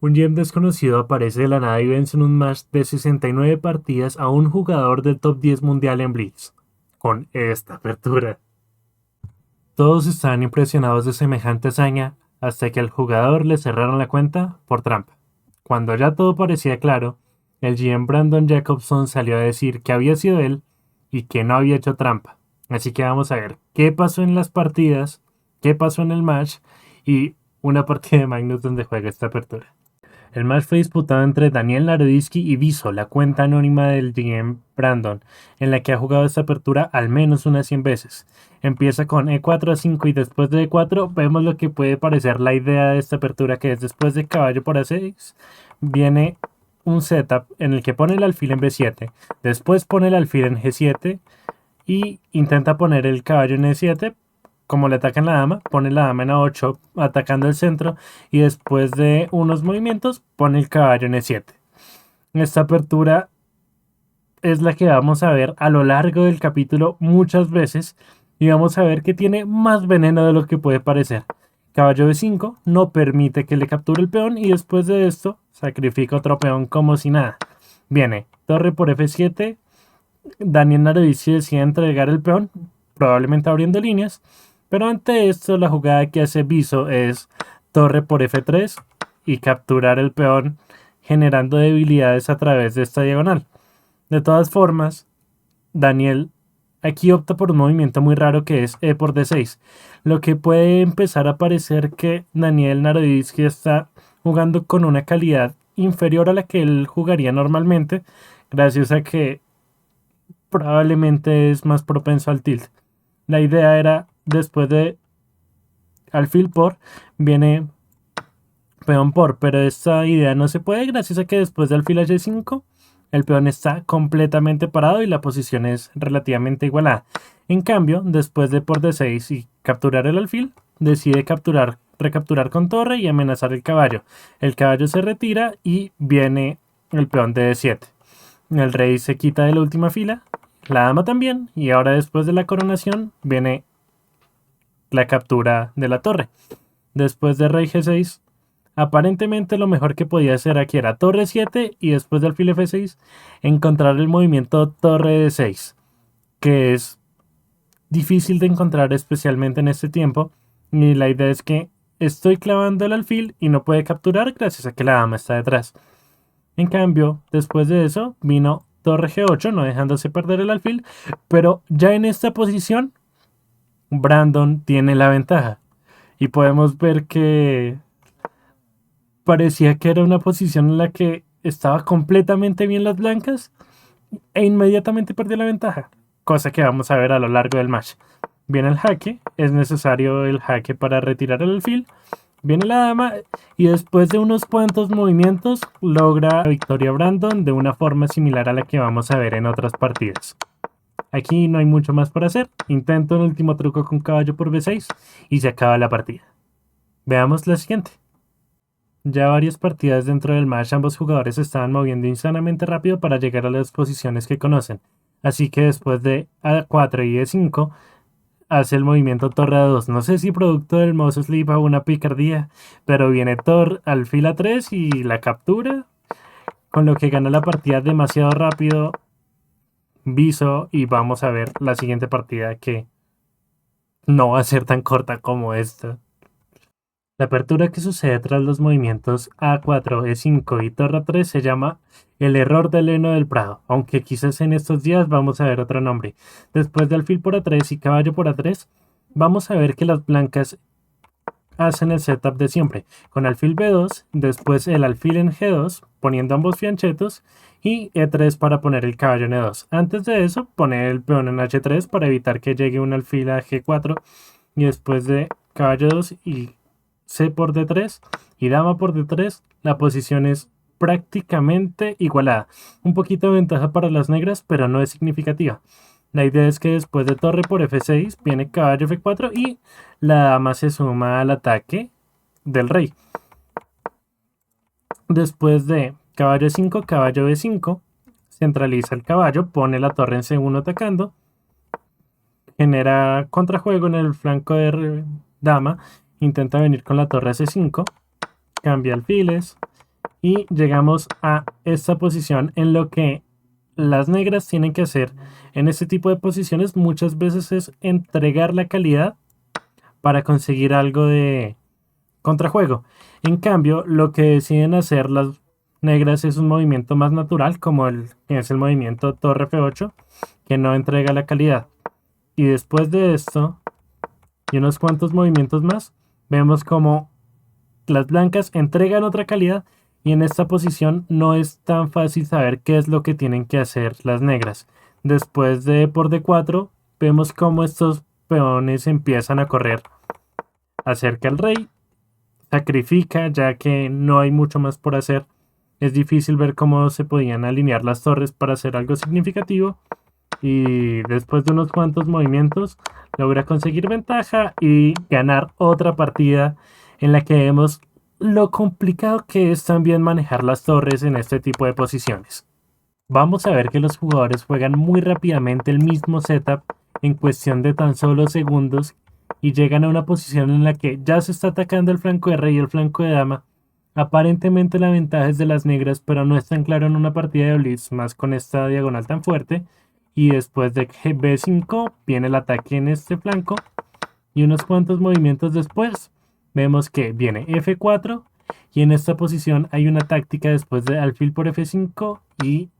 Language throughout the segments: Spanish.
Un GM desconocido aparece de la nada y vence en un match de 69 partidas a un jugador del top 10 mundial en Blitz. Con esta apertura. Todos estaban impresionados de semejante hazaña hasta que al jugador le cerraron la cuenta por trampa. Cuando ya todo parecía claro, el GM Brandon Jacobson salió a decir que había sido él y que no había hecho trampa. Así que vamos a ver qué pasó en las partidas, qué pasó en el match y una partida de Magnus donde juega esta apertura. El match fue disputado entre Daniel Naroditsky y Viso, la cuenta anónima del GM Brandon, en la que ha jugado esta apertura al menos unas 100 veces. Empieza con E4 a 5 y después de E4 vemos lo que puede parecer la idea de esta apertura, que es después de caballo por A6 viene un setup en el que pone el alfil en B7, después pone el alfil en G7 y intenta poner el caballo en E7. Como le atacan la dama, pone la dama en A8 atacando el centro y después de unos movimientos pone el caballo en E7. Esta apertura es la que vamos a ver a lo largo del capítulo muchas veces y vamos a ver que tiene más veneno de lo que puede parecer. Caballo B5 no permite que le capture el peón y después de esto sacrifica otro peón como si nada. Viene torre por F7, Daniel Naroditsky decide entregar el peón, probablemente abriendo líneas, pero ante esto la jugada que hace Viso es torre por F3 y capturar el peón generando debilidades a través de esta diagonal. De todas formas, Daniel aquí opta por un movimiento muy raro que es E por D6, lo que puede empezar a parecer que Daniel Naroditsky está jugando con una calidad inferior a la que él jugaría normalmente, gracias a que probablemente es más propenso al tilt. La idea era, después de alfil por, viene peón por, pero esta idea no se puede gracias a que después de alfil a G5, el peón está completamente parado y la posición es relativamente igualada. En cambio, después de por D6 y capturar el alfil, decide recapturar con torre y amenazar el caballo. El caballo se retira y viene el peón de D7. El rey se quita de la última fila, la dama también, y ahora después de la coronación viene la captura de la torre. Después de rey G6, aparentemente lo mejor que podía hacer aquí era torre 7 y después de alfil F6 encontrar el movimiento torre D6, que es difícil de encontrar especialmente en este tiempo, y la idea es que estoy clavando el alfil y no puede capturar gracias a que la dama está detrás. En cambio, después de eso vino torre G8, no dejándose perder el alfil, pero ya en esta posición Brandon tiene la ventaja y podemos ver que parecía que era una posición en la que estaba completamente bien las blancas e inmediatamente perdió la ventaja, cosa que vamos a ver a lo largo del match. Viene el jaque, es necesario el jaque para retirar el alfil, viene la dama y después de unos cuantos movimientos logra la victoria Brandon de una forma similar a la que vamos a ver en otras partidas. Aquí no hay mucho más por hacer, intento un último truco con caballo por B6 y se acaba la partida. Veamos la siguiente. Ya varias partidas dentro del match ambos jugadores se estaban moviendo insanamente rápido para llegar a las posiciones que conocen, así que después de A4 y E5 hace el movimiento torre A2. No sé si producto del mouse sleep o una picardía, pero viene alfil A3 y la captura, con lo que gana la partida demasiado rápido Viso y vamos a ver la siguiente partida que no va a ser tan corta como esta. La apertura que sucede tras los movimientos A4, E5 y torre A3 se llama el error del heno del Prado, aunque quizás en estos días vamos a ver otro nombre. Después de alfil por A3 y caballo por A3, vamos a ver que las blancas hacen el setup de siempre, con alfil B2, después el alfil en G2, poniendo ambos fianchetos, y E3 para poner el caballo en E2. Antes de eso, poner el peón en H3 para evitar que llegue un alfil a G4, y después de caballo 2 y C por D3 y dama por D3, la posición es prácticamente igualada. Un poquito de ventaja para las negras, pero no es significativa. La idea es que después de torre por F6 viene caballo F4 y la dama se suma al ataque del rey. Después de caballo E5, caballo B5, centraliza el caballo, pone la torre en C1 atacando, genera contrajuego en el flanco de dama, intenta venir con la torre a C5, cambia alfiles, Y llegamos a esta posición en lo que las negras tienen que hacer en este tipo de posiciones muchas veces es entregar la calidad para conseguir algo de contrajuego. En cambio, lo que deciden hacer las negras es un movimiento más natural, como el que es el movimiento torre F8, que no entrega la calidad. Y después de esto, y unos cuantos movimientos más, vemos como las blancas entregan otra calidad y en esta posición no es tan fácil saber qué es lo que tienen que hacer las negras. Después de por D4, vemos cómo estos peones empiezan a correr acerca al rey, sacrifica ya que no hay mucho más por hacer. Es difícil ver cómo se podían alinear las torres para hacer algo significativo y después de unos cuantos movimientos logra conseguir ventaja y ganar otra partida en la que vemos lo complicado que es también manejar las torres en este tipo de posiciones. Vamos a ver que los jugadores juegan muy rápidamente el mismo setup en cuestión de tan solo segundos y llegan a una posición en la que ya se está atacando el flanco de rey y el flanco de dama. Aparentemente la ventaja es de las negras, pero no es tan claro en una partida de Blitz, más con esta diagonal tan fuerte. Y después de B5 viene el ataque en este flanco. Y unos cuantos movimientos después vemos que viene F4. Y en esta posición hay una táctica después de alfil por F5 y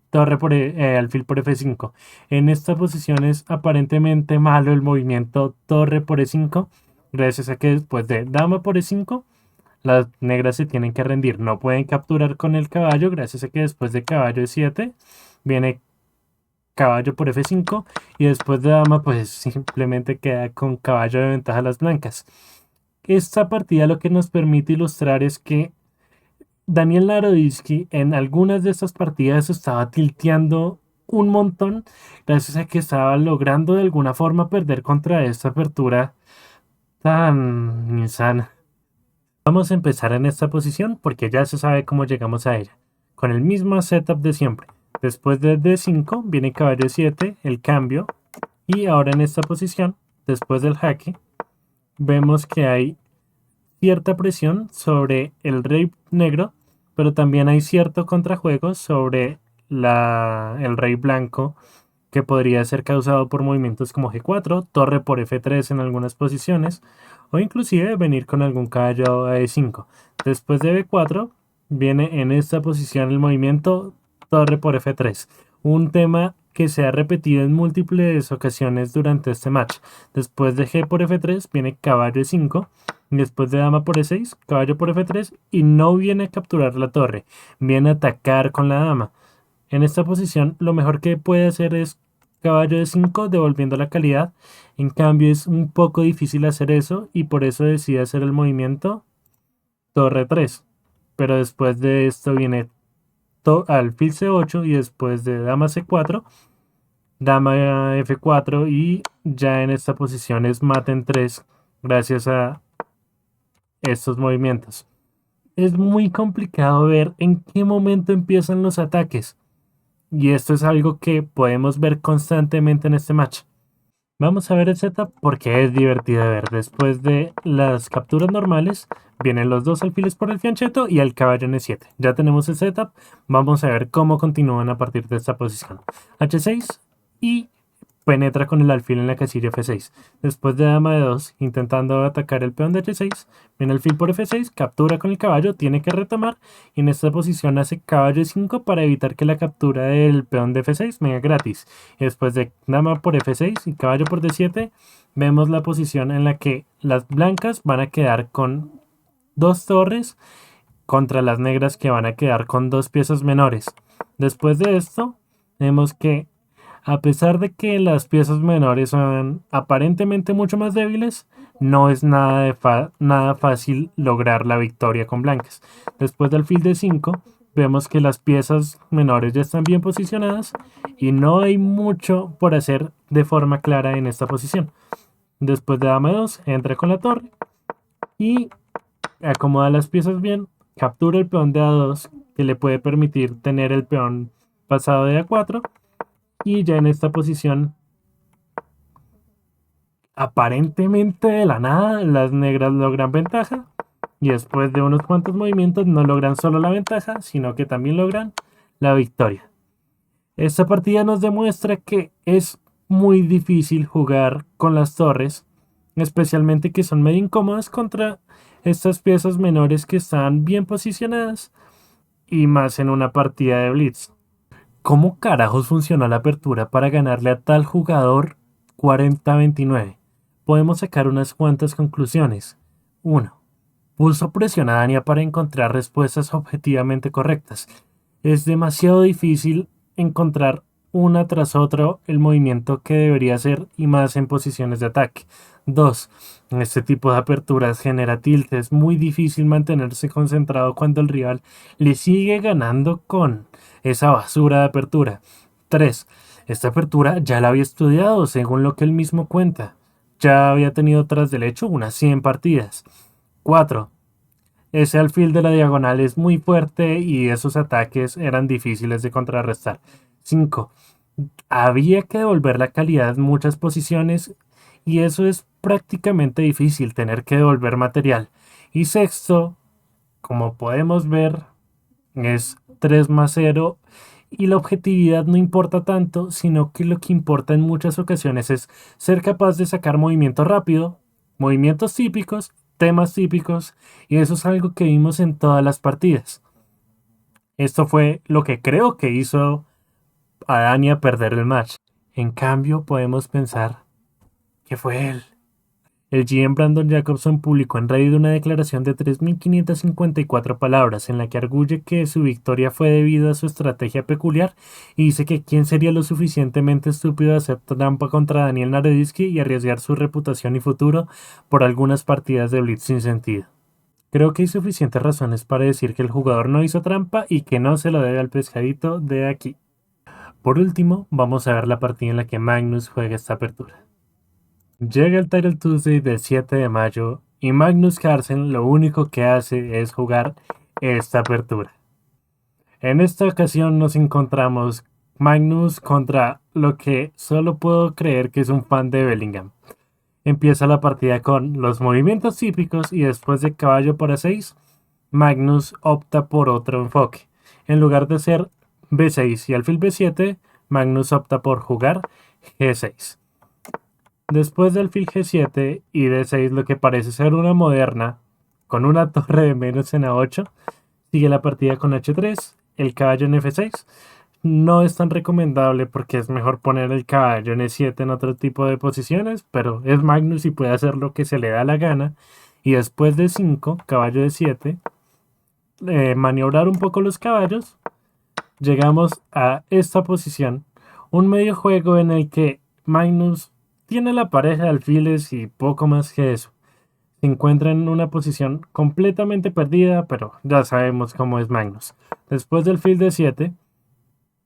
torre por alfil por F5. En esta posición es aparentemente malo el movimiento torre por E5. Gracias a que después de dama por E5 las negras se tienen que rendir. No pueden capturar con el caballo gracias a que después de caballo E7 viene caballo por F5 y después de dama pues simplemente queda con caballo de ventaja las blancas. Esta partida lo que nos permite ilustrar es que Daniel Naroditsky en algunas de estas partidas estaba tilteando un montón gracias a que estaba logrando de alguna forma perder contra esta apertura tan insana. Vamos a empezar en esta posición porque ya se sabe cómo llegamos a ella. Con el mismo setup de siempre. Después de D5 viene caballo 7, el cambio. Y ahora en esta posición, después del jaque, vemos que hay cierta presión sobre el rey negro, pero también hay cierto contrajuego sobre el rey blanco que podría ser causado por movimientos como G4, torre por F3 en algunas posiciones, o inclusive venir con algún caballo a E5. Después de B4 viene en esta posición el movimiento torre por F3, un tema que se ha repetido en múltiples ocasiones durante este match. Después de G por F3 viene caballo E5, después de dama por E6, caballo por F3 y no viene a capturar la torre, viene a atacar con la dama. En esta posición lo mejor que puede hacer es caballo de 5 devolviendo la calidad. En cambio es un poco difícil hacer eso y por eso decide hacer el movimiento torre 3. Pero después de esto viene alfil C8 y después de dama C4, dama F4 y ya en esta posición es mate en 3 gracias a estos movimientos. Es muy complicado ver en qué momento empiezan los ataques. Y esto es algo que podemos ver constantemente en este match. Vamos a ver el setup porque es divertido de ver. Después de las capturas normales, vienen los dos alfiles por el fianchetto y el caballo en E7. Ya tenemos el setup. Vamos a ver cómo continúan a partir de esta posición. H6 y penetra con el alfil en la casilla F6. Después de dama de 2, intentando atacar el peón de H6, viene el alfil por F6, captura con el caballo, tiene que retomar y en esta posición hace caballo E5 para evitar que la captura del peón de F6 venga gratis. Y después de dama por F6 y caballo por D7, vemos la posición en la que las blancas van a quedar con dos torres contra las negras que van a quedar con dos piezas menores. Después de esto, vemos que a pesar de que las piezas menores son aparentemente mucho más débiles, no es nada fácil lograr la victoria con blancas. Después del alfil de 5, vemos que las piezas menores ya están bien posicionadas y no hay mucho por hacer de forma clara en esta posición. Después de dama 2, entra con la torre y acomoda las piezas bien, captura el peón de A2 que le puede permitir tener el peón pasado de A4 y ya en esta posición aparentemente de la nada las negras logran ventaja y después de unos cuantos movimientos no logran solo la ventaja, sino que también logran la victoria. Esta partida nos demuestra que es muy difícil jugar con las torres, especialmente que son medio incómodas contra estas piezas menores que están bien posicionadas y más en una partida de Blitz. ¿Cómo carajos funciona la apertura para ganarle a tal jugador 40-29? Podemos sacar unas cuantas conclusiones. 1. Puso presión a Dania para encontrar respuestas objetivamente correctas. Es demasiado difícil encontrar una tras otra el movimiento que debería hacer y más en posiciones de ataque. 2. Este tipo de aperturas genera tilt. Es muy difícil mantenerse concentrado cuando el rival le sigue ganando con esa basura de apertura. 3. Esta apertura ya la había estudiado según lo que él mismo cuenta. Ya había tenido tras del hecho unas 100 partidas. 4. Ese alfil de la diagonal es muy fuerte y esos ataques eran difíciles de contrarrestar. 5. Había que devolver la calidad en muchas posiciones y eso es prácticamente difícil, tener que devolver material. Y sexto, como podemos ver, es 3+0 y la objetividad no importa tanto, sino que lo que importa en muchas ocasiones es ser capaz de sacar movimiento rápido, movimientos típicos, temas típicos, y eso es algo que vimos en todas las partidas. Esto fue lo que creo que hizo a Dania perder el match. En cambio, podemos pensar que fue él. El GM Brandon Jacobson publicó en Reddit una declaración de 3.554 palabras en la que arguye que su victoria fue debido a su estrategia peculiar y dice que quién sería lo suficientemente estúpido de hacer trampa contra Daniel Naroditsky y arriesgar su reputación y futuro por algunas partidas de Blitz sin sentido. Creo que hay suficientes razones para decir que el jugador no hizo trampa y que no se lo debe al pescadito de aquí. Por último, vamos a ver la partida en la que Magnus juega esta apertura. Llega el Title Tuesday del 7 de mayo y Magnus Carlsen lo único que hace es jugar esta apertura. En esta ocasión nos encontramos Magnus contra lo que solo puedo creer que es un fan de Bellingham. Empieza la partida con los movimientos típicos y después de caballo por A6, Magnus opta por otro enfoque. En lugar de ser B6 y alfil B7, Magnus opta por jugar G6. Después del alfil G7 y D6, lo que parece ser una moderna, con una torre de menos en A8, sigue la partida con H3, el caballo en F6. No es tan recomendable porque es mejor poner el caballo en E7 en otro tipo de posiciones, pero es Magnus y puede hacer lo que se le da la gana. Y después de 5, caballo de 7, maniobrar un poco los caballos, llegamos a esta posición. Un medio juego en el que Magnus tiene la pareja de alfiles y poco más que eso. Se encuentra en una posición completamente perdida, pero ya sabemos cómo es Magnus. Después del alfil de 7,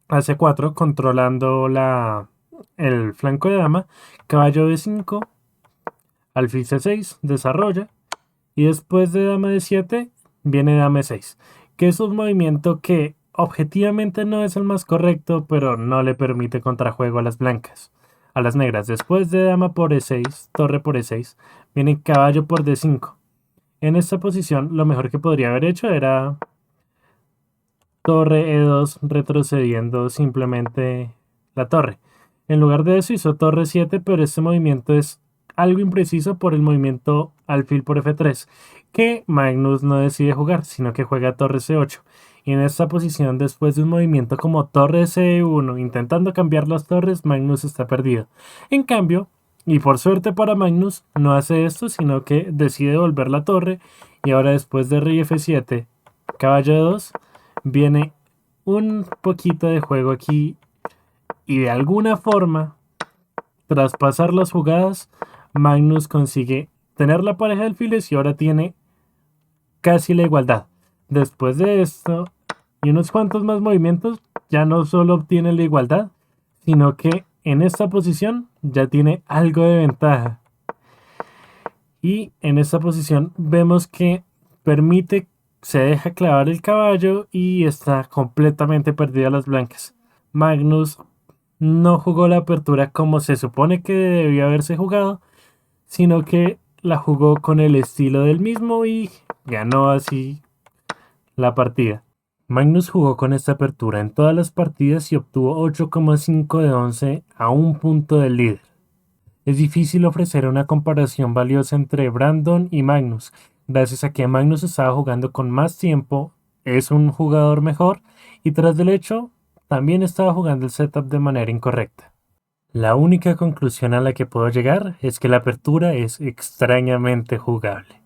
hace 4 controlando el flanco de dama, caballo de 5, alfil C6, desarrolla, y después de dama de 7 viene dama de 6, que es un movimiento que objetivamente no es el más correcto, pero no le permite contrajuego a las blancas. A las negras, después de dama por E6, torre por E6, viene caballo por D5. En esta posición, lo mejor que podría haber hecho era torre E2 retrocediendo simplemente la torre. En lugar de eso hizo torre 7, pero este movimiento es algo impreciso por el movimiento alfil por F3, que Magnus no decide jugar, sino que juega torre C8. Y en esta posición, después de un movimiento como torre C1, intentando cambiar las torres, Magnus está perdido. En cambio, y por suerte para Magnus, no hace esto, sino que decide volver la torre, y ahora después de rey F7, caballo E2, viene un poquito de juego aquí, y de alguna forma, tras pasar las jugadas, Magnus consigue tener la pareja de alfiles y ahora tiene casi la igualdad. Después de esto y unos cuantos más movimientos, ya no solo obtiene la igualdad, sino que en esta posición ya tiene algo de ventaja. Y en esta posición vemos que se deja clavar el caballo y está completamente perdida las blancas. Magnus no jugó la apertura como se supone que debió haberse jugado, sino que la jugó con el estilo del mismo y ganó así la partida. Magnus jugó con esta apertura en todas las partidas y obtuvo 8,5 de 11 a un punto del líder. Es difícil ofrecer una comparación valiosa entre Brandon y Magnus, gracias a que Magnus estaba jugando con más tiempo, es un jugador mejor y tras del hecho, también estaba jugando el setup de manera incorrecta. La única conclusión a la que puedo llegar es que la apertura es extrañamente jugable.